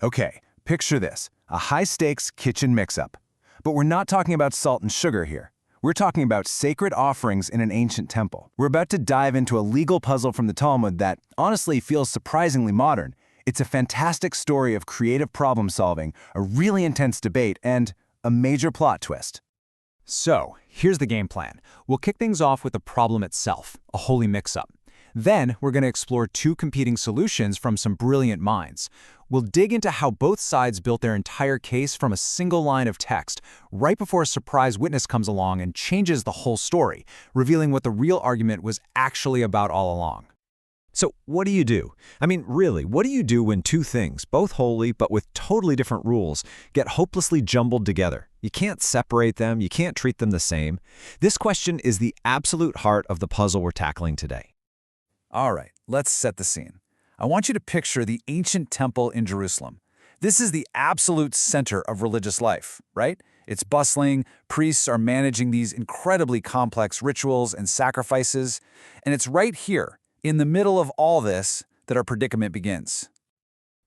Okay, picture this, a high-stakes kitchen mix-up. But we're not talking about salt and sugar here. We're talking about sacred offerings in an ancient temple. We're about to dive into a legal puzzle from the Talmud that, honestly, feels surprisingly modern. It's a fantastic story of creative problem-solving, a really intense debate, and a major plot twist. So, here's the game plan. We'll kick things off with the problem itself, a holy mix-up. Then, we're going to explore two competing solutions from some brilliant minds. We'll dig into how both sides built their entire case from a single line of text, right before a surprise witness comes along and changes the whole story, revealing what the real argument was actually about all along. So what do you do? I mean, really, what do you do when two things, both holy but with totally different rules, get hopelessly jumbled together? You can't separate them, you can't treat them the same. This question is the absolute heart of the puzzle we're tackling today. All right, let's set the scene. I want you to picture the ancient temple in Jerusalem. This is the absolute center of religious life, right? It's bustling, priests are managing these incredibly complex rituals and sacrifices, and it's right here, in the middle of all this, that our predicament begins.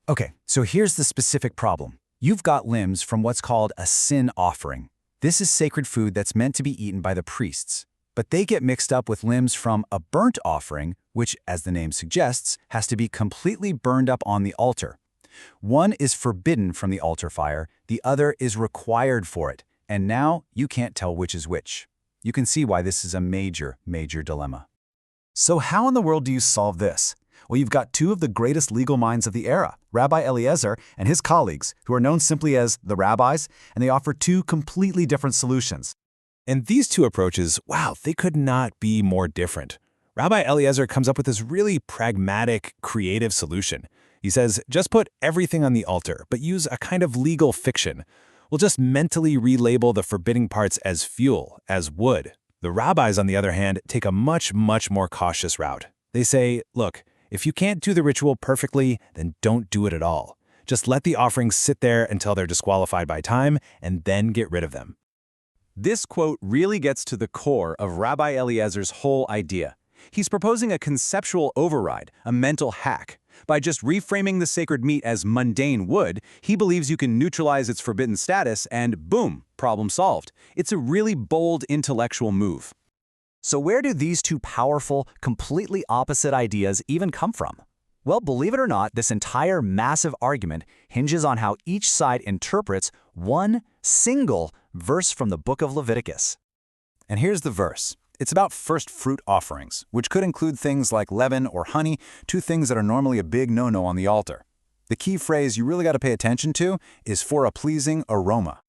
Okay, so here's the specific problem. You've got limbs from what's called a sin offering. This is sacred food that's meant to be eaten by the priests. But they get mixed up with limbs from a burnt offering, which, as the name suggests, has to be completely burned up on the altar. One is forbidden from the altar fire, the other is required for it, and now you can't tell which is which. You can see why this is a major, major dilemma. So how in the world do you solve this? Well, you've got two of the greatest legal minds of the era, Rabbi Eliezer and his colleagues, who are known simply as the rabbis, and they offer two completely different solutions. And these two approaches, wow, they could not be more different. Rabbi Eliezer comes up with this really pragmatic, creative solution. He says, just put everything on the altar, but use a kind of legal fiction. We'll just mentally relabel the forbidding parts as fuel, as wood. The rabbis, on the other hand, take a much more cautious route. They say, look, if you can't do the ritual perfectly, then don't do it at all. Just let the offerings sit there until they're disqualified by time, and then get rid of them. This quote really gets to the core of Rabbi Eliezer's whole idea. He's proposing a conceptual override, a mental hack. By just reframing the sacred meat as mundane wood, he believes you can neutralize its forbidden status and boom, problem solved. It's a really bold intellectual move. So where do these two powerful, completely opposite ideas even come from? Well, believe it or not, this entire massive argument hinges on how each side interprets one single verse from the book of Leviticus. And here's the verse. It's about first fruit offerings, which could include things like leaven or honey, two things that are normally a big no-no on the altar. The key phrase you really got to pay attention to is for a pleasing aroma.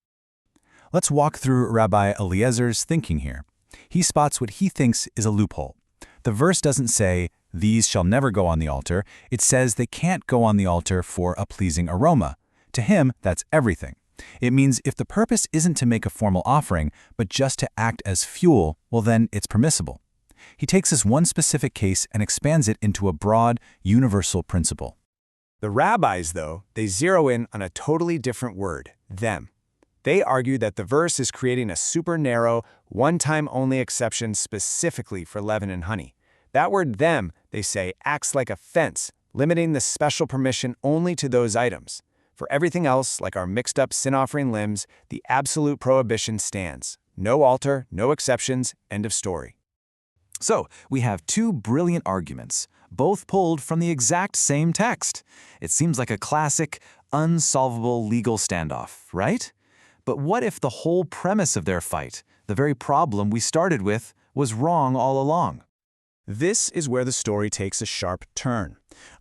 Let's walk through Rabbi Eliezer's thinking here. He spots what he thinks is a loophole. The verse doesn't say, these shall never go on the altar. It says they can't go on the altar for a pleasing aroma. To him, that's everything. It means if the purpose isn't to make a formal offering, but just to act as fuel, well then it's permissible. He takes this one specific case and expands it into a broad, universal principle. The rabbis, though, they zero in on a totally different word, them. They argue that the verse is creating a super narrow, one-time-only exception specifically for leaven and honey. That word them, they say, acts like a fence, limiting the special permission only to those items. For everything else, like our mixed-up sin-offering limbs, the absolute prohibition stands. No altar, no exceptions, end of story. So, we have two brilliant arguments, both pulled from the exact same text. It seems like a classic, unsolvable legal standoff, right? But what if the whole premise of their fight, the very problem we started with, was wrong all along? This is where the story takes a sharp turn.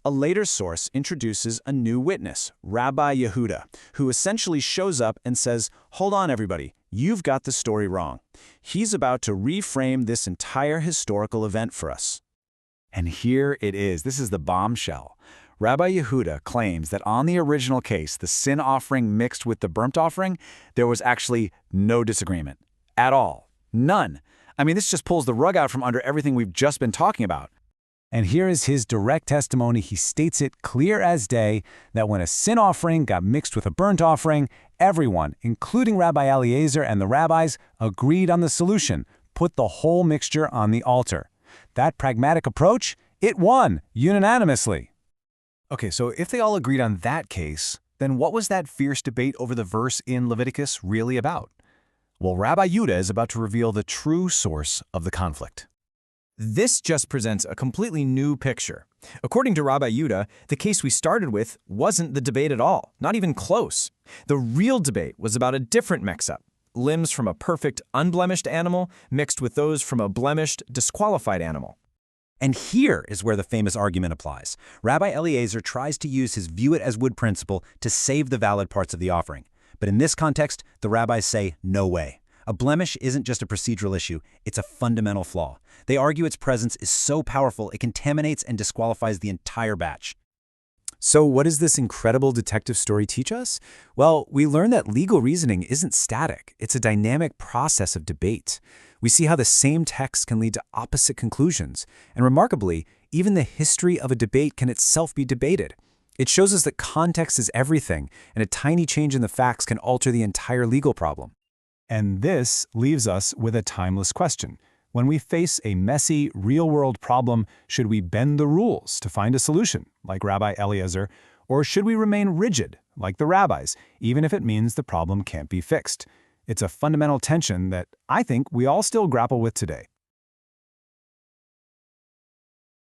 A later source introduces a new witness, Rabbi Yehuda, who essentially shows up and says, hold on everybody, you've got the story wrong. He's about to reframe this entire historical event for us. And here it is. This is the bombshell. Rabbi Yehuda claims that on the original case, the sin offering mixed with the burnt offering, there was actually no disagreement. At all. None. I mean, this just pulls the rug out from under everything we've just been talking about. And here is his direct testimony. He states it clear as day that when a sin offering got mixed with a burnt offering, everyone, including Rabbi Eliezer and the rabbis, agreed on the solution, put the whole mixture on the altar. That pragmatic approach, it won unanimously. Okay, so if they all agreed on that case, Then what was that fierce debate over the verse in Leviticus really about? Well, Rabbi Yehuda is about to reveal the true source of the conflict. This just presents a completely new picture. According to Rabbi Yehuda, the case we started with wasn't the debate at all, not even close. The real debate was about a different mix-up. Limbs from a perfect, unblemished animal mixed with those from a blemished, disqualified animal. And here is where the famous argument applies. Rabbi Eliezer tries to use his view-it-as-wood principle to save the valid parts of the offering. But in this context, the rabbis say, no way. A blemish isn't just a procedural issue, it's a fundamental flaw. They argue its presence is so powerful it contaminates and disqualifies the entire batch. So what does this incredible detective story teach us? Well, we learn that legal reasoning isn't static. It's a dynamic process of debate. We see how the same text can lead to opposite conclusions. And remarkably, even the history of a debate can itself be debated. It shows us that context is everything, and a tiny change in the facts can alter the entire legal problem. And this leaves us with a timeless question. When we face a messy, real-world problem, should we bend the rules to find a solution, like Rabbi Eliezer, or should we remain rigid, like the rabbis, even if it means the problem can't be fixed? It's a fundamental tension that I think we all still grapple with today.